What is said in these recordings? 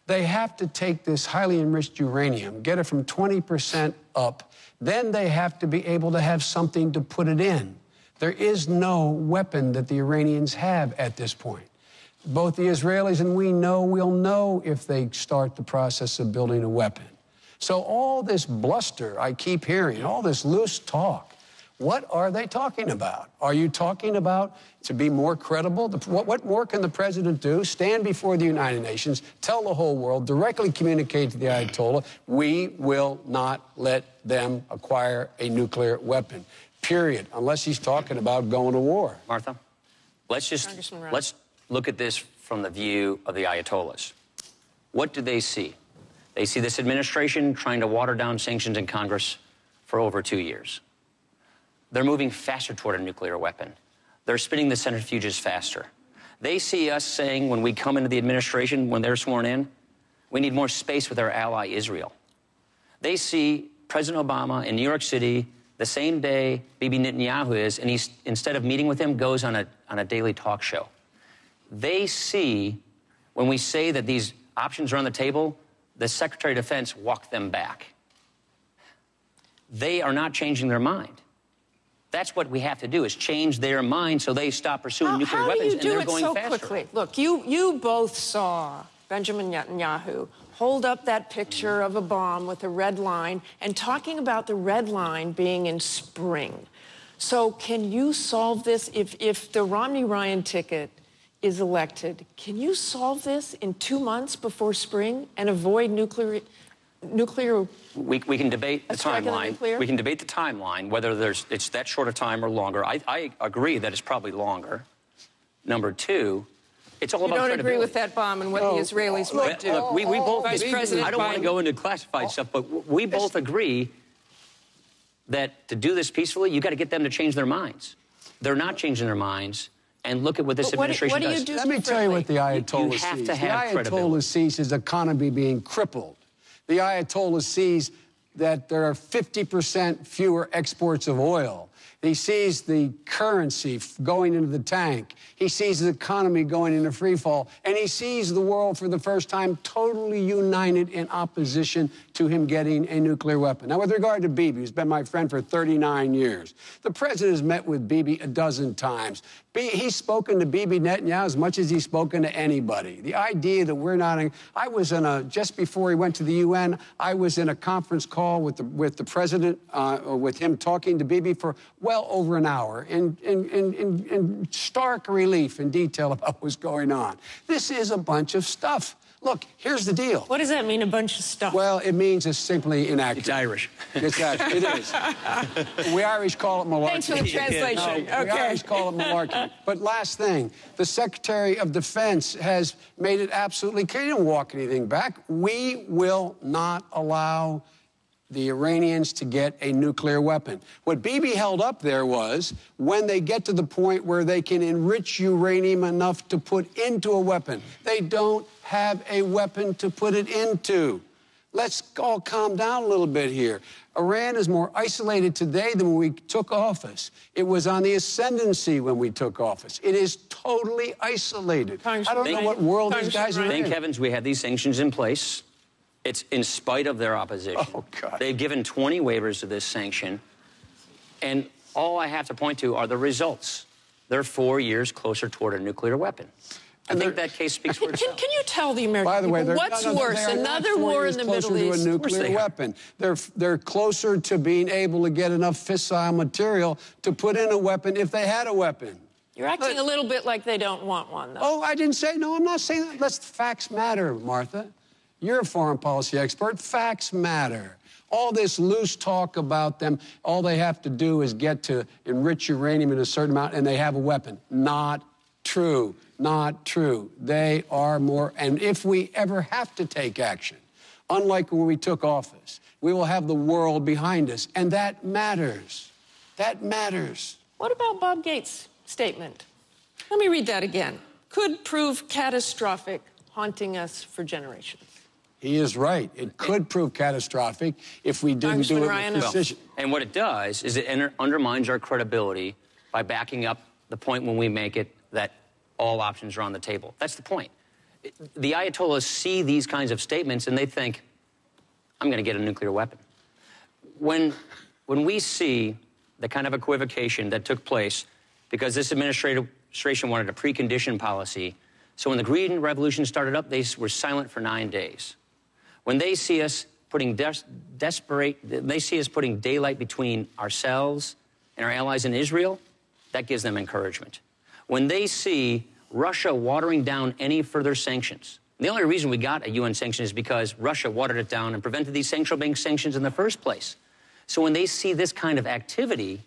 They have to take this highly enriched uranium, get it from 20% up, then they have to be able to have something to put it in. There is no weapon that the Iranians have at this point. Both the Israelis and we know will know if they start the process of building a weapon. So all this bluster I keep hearing, all this loose talk, what are they talking about? Are you talking about to be more credible? What more can the president do? Stand before the United Nations, tell the whole world, directly communicate to the Ayatollah, we will not let them acquire a nuclear weapon, period, unless he's talking about going to war. Martha, let's look at this from the view of the Ayatollahs. What do they see? They see this administration trying to water down sanctions in Congress for over 2 years. They're moving faster toward a nuclear weapon. They're spinning the centrifuges faster. They see us saying when we come into the administration, when they're sworn in, we need more space with our ally Israel. They see President Obama in New York City the same day Bibi Netanyahu is, and he's, instead of meeting with him, goes on a daily talk show. They see when we say that these options are on the table, the Secretary of Defense walked them back. They are not changing their mind. That's what we have to do, is change their mind so they stop pursuing nuclear weapons, and they're going faster. How do you do it so quickly? Look, you both saw Benjamin Netanyahu hold up that picture of a bomb with a red line and talking about the red line being in spring. So can you solve this? If the Romney-Ryan ticket is elected, can you solve this in 2 months before spring and avoid nuclear? We can debate the timeline. We can debate the timeline, whether it's that short a time or longer. I agree that it's probably longer. Number two, it's all about credibility. You don't agree with that bomb and what the Israelis might do. Look, we both, Vice President I don't want to go into classified stuff, but we both agree that to do this peacefully, you got to get them to change their minds. They're not changing their minds. And look at what this administration does. Let me tell you what the Ayatollah sees. The Ayatollah sees his economy being crippled. The Ayatollah sees that there are 50% fewer exports of oil. He sees the currency going into the tank. He sees the economy going into free fall. And he sees the world for the first time totally united in opposition to him getting a nuclear weapon. Now, with regard to Bibi, who's been my friend for 39 years, the president has met with Bibi a dozen times. He's spoken to Bibi Netanyahu as much as he's spoken to anybody. The idea that we're not... I was in just before he went to the UN, I was in a conference call with the president, with him talking to Bibi for well over an hour in stark relief and detail about what was going on. This is a bunch of stuff. Look, here's the deal. What does that mean, a bunch of stuff? Well, it means it's simply inaccurate. It's Irish. It's Irish. It is. We Irish call it malarkey. Thanks for the translation. No, we Irish call it malarkey. But last thing, the Secretary of Defense has made it absolutely clear. He didn't walk anything back. We will not allow the Iranians to get a nuclear weapon. What Bibi held up there was when they get to the point where they can enrich uranium enough to put into a weapon. They don't have a weapon to put it into. Let's all calm down a little bit here. Iran is more isolated today than when we took office. It was on the ascendancy when we took office. It is totally isolated. I don't know what world these guys are in. Thank heavens we have these sanctions in place. It's in spite of their opposition. Oh, God. They've given 20 waivers to this sanction. And all I have to point to are the results. They're 4 years closer toward a nuclear weapon. I think that case speaks for itself. Can you tell the American people, by the way, what's worse, another war in the Middle East? To a nuclear weapon. They're closer to being able to get enough fissile material to put in a weapon if they had a weapon. You're acting a little bit like they don't want one, though. Oh, I didn't say, no, I'm not saying that. Let's facts matter, Martha. You're a foreign policy expert. Facts matter. All this loose talk about them, all they have to do is get to enrich uranium in a certain amount and they have a weapon. Not true. Not true. They are more, and if we ever have to take action, unlike when we took office, we will have the world behind us, and that matters. That matters. What about Bob Gates' statement? Let me read that again. Could prove catastrophic, haunting us for generations. He is right. It could prove catastrophic if we didn't do it with precision. And what it does is it undermines our credibility by backing up the point when we make it that all options are on the table. That's the point. The Ayatollahs see these kinds of statements and they think, I'm going to get a nuclear weapon. When we see the kind of equivocation that took place because this administration wanted a precondition policy, so when the Green Revolution started up, they were silent for 9 days. When they see us putting they see us putting daylight between ourselves and our allies in Israel, that gives them encouragement. When they see Russia watering down any further sanctions, the only reason we got a UN sanction is because Russia watered it down and prevented these central bank sanctions in the first place. So when they see this kind of activity,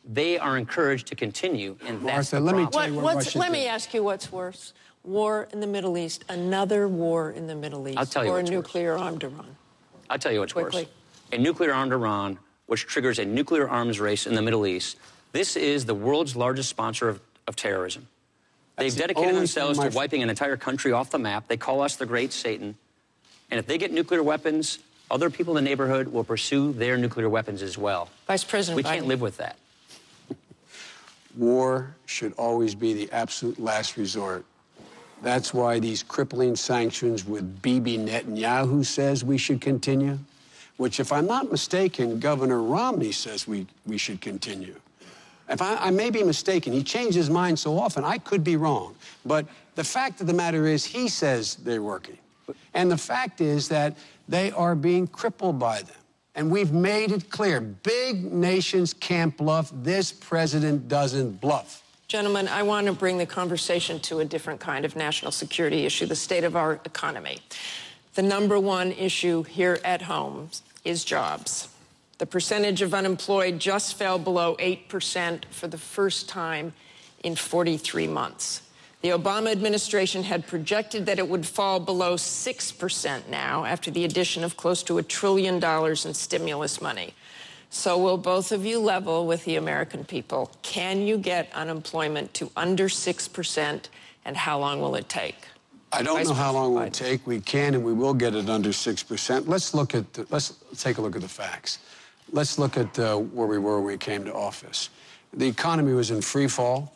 they are encouraged to continue, and that's the problem. Let me tell you what Russia let me ask you what's worse. War in the Middle East, another war in the Middle East, I'll tell you or a what's nuclear-armed Iran? I'll tell you what's worse. A nuclear-armed Iran, which triggers a nuclear arms race in the Middle East. This is the world's largest sponsor of terrorism. They've dedicated themselves to wiping an entire country off the map. They call us the Great Satan. And if they get nuclear weapons, other people in the neighborhood will pursue their nuclear weapons as well. Vice President We can't live with that. War should always be the absolute last resort. That's why these crippling sanctions with Bibi Netanyahu says we should continue, which, if I'm not mistaken, Governor Romney says we should continue. If I may be mistaken, he changed his mind so often, I could be wrong. But the fact of the matter is, he says they're working. And the fact is that they are being crippled by them. And we've made it clear, big nations can't bluff. This president doesn't bluff. Gentlemen, I want to bring the conversation to a different kind of national security issue, the state of our economy. The #1 issue here at home is jobs. The percentage of unemployed just fell below 8% for the first time in 43 months. The Obama administration had projected that it would fall below 6% now after the addition of close to $1 trillion in stimulus money. So will both of you level with the American people? Can you get unemployment to under 6%, and how long will it take? I don't know how long it will take. We can and we will get it under 6%. Let's take a look at the facts. Let's look at where we were when we came to office. The economy was in free fall.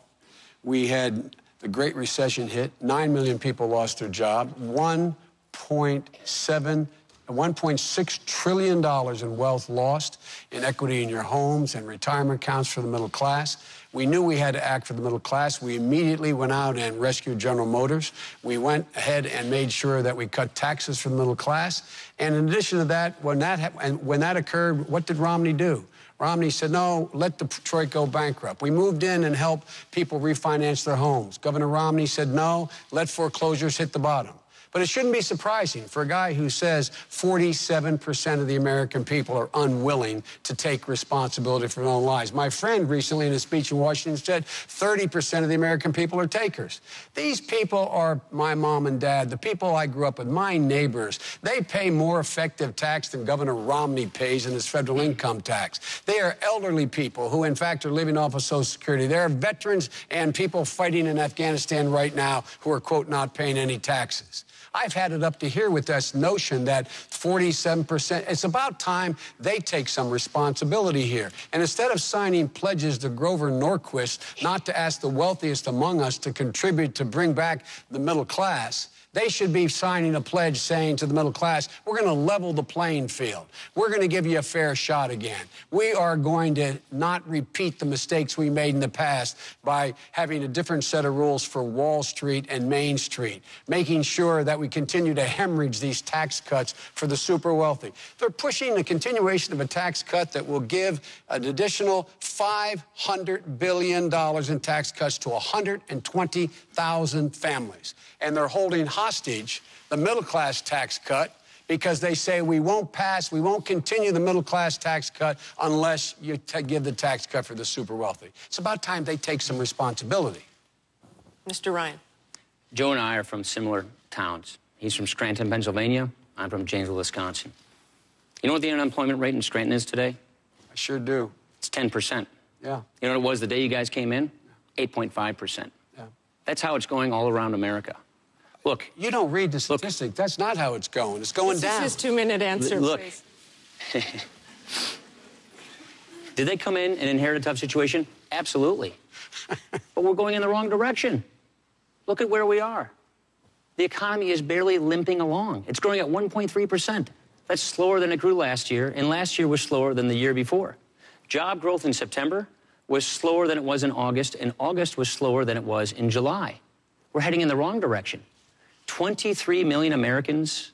We had the Great Recession hit. 9 million people lost their job. $1.6 trillion in wealth lost, in equity in your homes and retirement accounts for the middle class. We knew we had to act for the middle class. We immediately went out and rescued General Motors. We went ahead and made sure that we cut taxes for the middle class. And in addition to that, when that occurred, what did Romney do? Romney said, no, let Detroit go bankrupt. We moved in and helped people refinance their homes. Governor Romney said, no, let foreclosures hit the bottom. But it shouldn't be surprising for a guy who says 47% of the American people are unwilling to take responsibility for their own lives. My friend recently in a speech in Washington said 30% of the American people are takers. These people are my mom and dad, the people I grew up with, my neighbors. They pay more effective tax than Governor Romney pays in his federal income tax. They are elderly people who, in fact, are living off of Social Security. There are veterans and people fighting in Afghanistan right now who are, quote, not paying any taxes. I've had it up to here with this notion that 47%, it's about time they take some responsibility here. And instead of signing pledges to Grover Norquist not to ask the wealthiest among us to contribute to bring back the middle class, they should be signing a pledge saying to the middle class, we're going to level the playing field. We're going to give you a fair shot again. We are going to not repeat the mistakes we made in the past by having a different set of rules for Wall Street and Main Street, making sure that we continue to hemorrhage these tax cuts for the super wealthy. They're pushing the continuation of a tax cut that will give an additional $500 billion in tax cuts to 120,000 families. And they're holding hostage the middle-class tax cut because they say we won't continue the middle-class tax cut unless you give the tax cut for the super wealthy. It's about time they take some responsibility. Mr. Ryan. Joe and I are from similar towns. He's from Scranton, Pennsylvania. I'm from Janesville, Wisconsin. You know what the unemployment rate in Scranton is today? I sure do. It's 10%. Yeah. You know what it was the day you guys came in? 8.5%. Yeah. That's how it's going all around America. Look. You don't read the statistic. That's not how it's going. It's going down. This is his 2-minute answer, Look. please. Did they come in and inherit a tough situation? Absolutely. But we're going in the wrong direction. Look at where we are. the economy is barely limping along. It's growing at 1.3%. That's slower than it grew last year, and last year was slower than the year before. Job growth in September was slower than it was in August, and August was slower than it was in July. We're heading in the wrong direction. 23 million Americans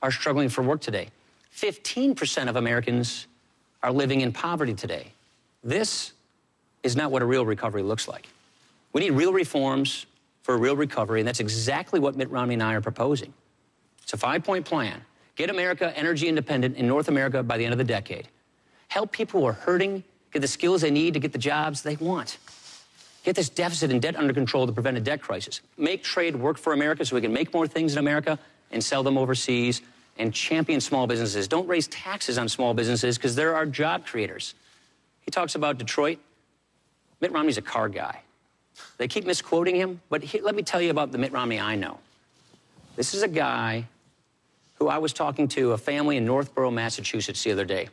are struggling for work today. 15% of Americans are living in poverty today. This is not what a real recovery looks like. We need real reforms for a real recovery, and that's exactly what Mitt Romney and I are proposing. It's a 5-point plan. Get America energy independent in North America by the end of the decade. Help people who are hurting get the skills they need to get the jobs they want. Get this deficit and debt under control to prevent a debt crisis. Make trade work for America so we can make more things in America and sell them overseas, and champion small businesses. Don't raise taxes on small businesses because there are job creators. He talks about Detroit. Mitt Romney's a car guy. They keep misquoting him, but let me tell you about the Mitt Romney I know. This is a guy who I was talking to, a family in Northborough, Massachusetts the other day,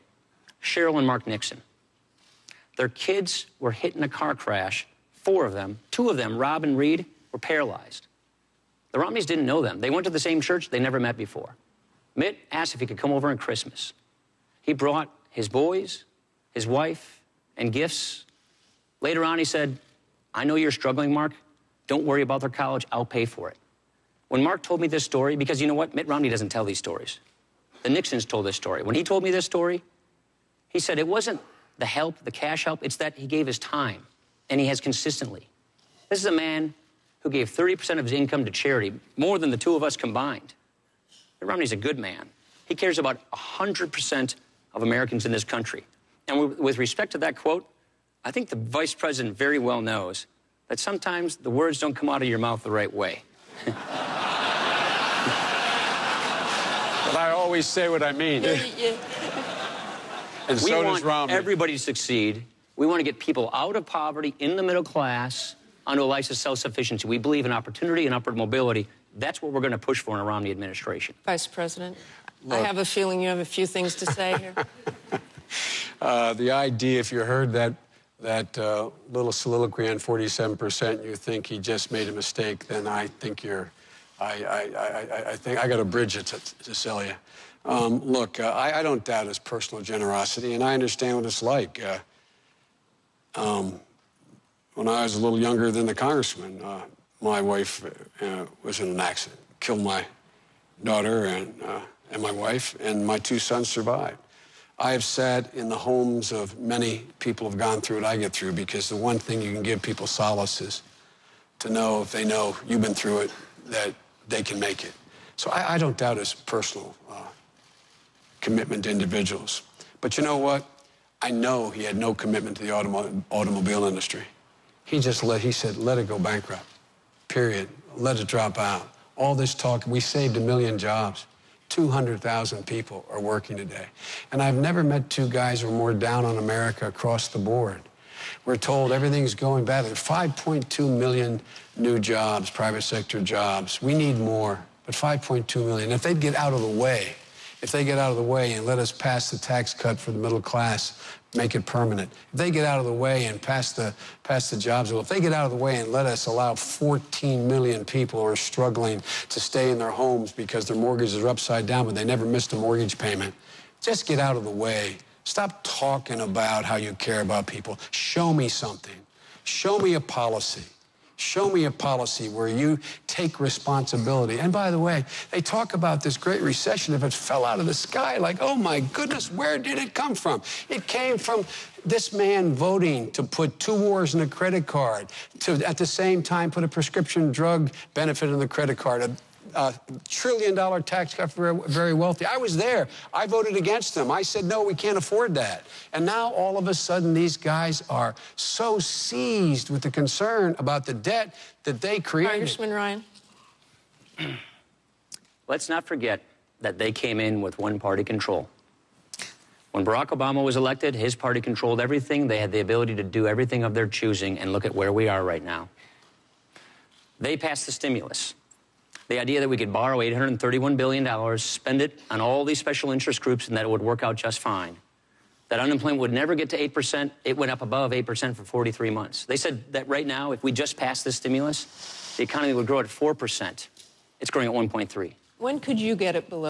Cheryl and Mark Nixon. Their kids were hit in a car crash, 4 of them. 2 of them, Rob and Reed, were paralyzed. The Romneys didn't know them. They went to the same church they never met before. Mitt asked if he could come over on Christmas. He brought his boys, his wife, and gifts. Later on, he said, I know you're struggling, Mark. Don't worry about their college. I'll pay for it. When Mark told me this story, because you know what? Mitt Romney doesn't tell these stories. The Nixons told this story. When he told me this story, he said it wasn't the help, the cash help, it's that he gave his time, and he has consistently. This is a man who gave 30% of his income to charity, more than the 2 of us combined. Mitt Romney's a good man. He cares about 100% of Americans in this country. And with respect to that quote, I think the vice president very well knows that sometimes the words don't come out of your mouth the right way. But I always say what I mean. And so does Romney. We want everybody to succeed. We want to get people out of poverty, in the middle class, onto a life of self-sufficiency. We believe in opportunity and upward mobility. That's what we're going to push for in a Romney administration. Vice President, look, I have a feeling you have a few things to say here. The idea, if you heard that little soliloquy on 47%, you think he just made a mistake, then I think I think I got a bridge to sell you. Look, I don't doubt his personal generosity, and I understand what it's like. When I was a little younger than the congressman, my wife was in an accident, killed my daughter and my wife, and my 2 sons survived. I have sat in the homes of many people who have gone through what I get through, because the one thing you can give people solace is to know, if they know you've been through it, that they can make it. So I don't doubt his personal commitment to individuals. But you know what? I know he had no commitment to the automobile industry. He said, let it go bankrupt, period. Let it drop out. All this talk, we saved 1 million jobs. 200,000 people are working today. And I've never met 2 guys who are more down on America across the board. We're told everything's going badly. 5.2 million new jobs, private sector jobs. We need more, but 5.2 million. If they'd get out of the way, and let us pass the tax cut for the middle class, make it permanent. If they get out of the way and pass the jobs bill, if they get out of the way and let us allow 14 million people who are struggling to stay in their homes because their mortgages are upside down, but they never missed a mortgage payment, just get out of the way. Stop talking about how you care about people. Show me something. Show me a policy. Show me a policy where you take responsibility. And by the way, they talk about this Great Recession. If it fell out of the sky, like, oh my goodness, where did it come from? It came from this man voting to put 2 wars in a credit card, to at the same time put a prescription drug benefit in the credit card, a $1 trillion tax cut for very wealthy. I was there. I voted against them. I said, no, we can't afford that. And now, all of a sudden, these guys are so seized with the concern about the debt that they created. Congressman Ryan. Let's not forget that they came in with one-party control. When Barack Obama was elected, his party controlled everything. They had the ability to do everything of their choosing, and look at where we are right now. They passed the stimulus. The idea that we could borrow $831 billion, spend it on all these special interest groups, and that it would work out just fine. That unemployment would never get to 8%. It went up above 8% for 43 months. They said that right now, if we just passed this stimulus, the economy would grow at 4%. It's growing at 1.3. When could you get it below